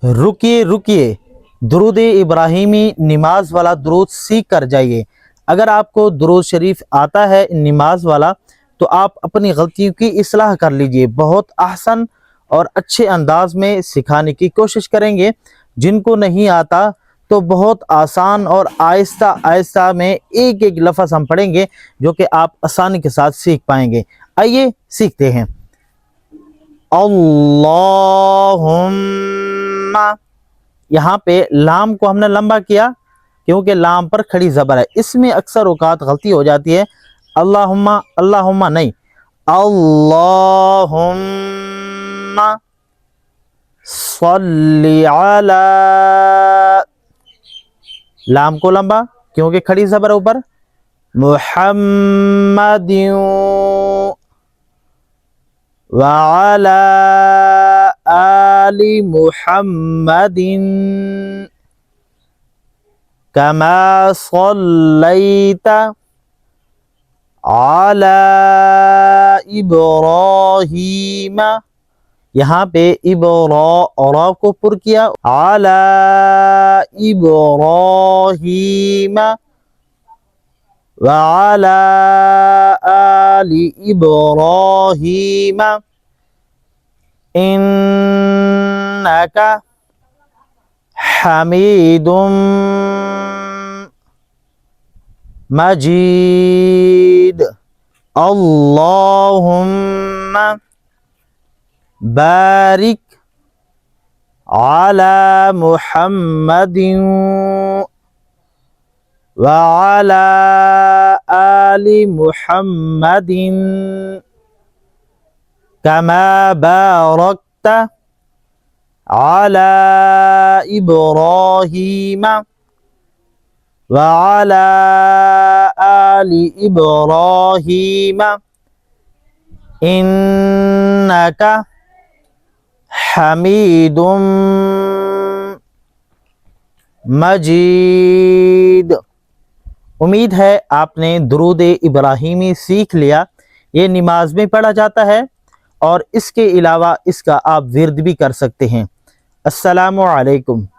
رکیے رکیے، درود ابراہیمی نماز والا درود سیکھ کر جائیے۔ اگر آپ کو درود شریف آتا ہے نماز والا تو آپ اپنی غلطیوں کی اصلاح کر لیجئے، بہت احسن اور اچھے انداز میں سکھانے کی کوشش کریں گے۔ جن کو نہیں آتا تو بہت آسان اور آہستہ آہستہ میں ایک ایک لفظ ہم پڑھیں گے جو کہ آپ آسانی کے ساتھ سیکھ پائیں گے۔ آئیے سیکھتے ہیں۔ اللہم، یہاں پہ لام کو ہم نے لمبا کیا کیونکہ لام پر کھڑی زبر ہے، اس میں اکثر اوقات غلطی ہو جاتی ہے۔ اللہم اللہم نہیں، اللہم صلی علی، لام کو لمبا کیونکہ کھڑی زبر اوپر، محمد وعلی آل محمد کما صلیت علی ابراہیم، یہاں پہ را کو پر کیا، علی ابراہیم وعلی آل ابراہیم انک حمید مجید۔ اللہم بارک علی محمد وعلی آل محمد کما بارکت علی ابراہیم وعلی آل ابراہیم انک حمید مجید۔ امید ہے آپ نے درود ابراہیمی سیکھ لیا۔ یہ نماز میں پڑھا جاتا ہے اور اس کے علاوہ اس کا آپ ورد بھی کر سکتے ہیں۔ السلام علیکم۔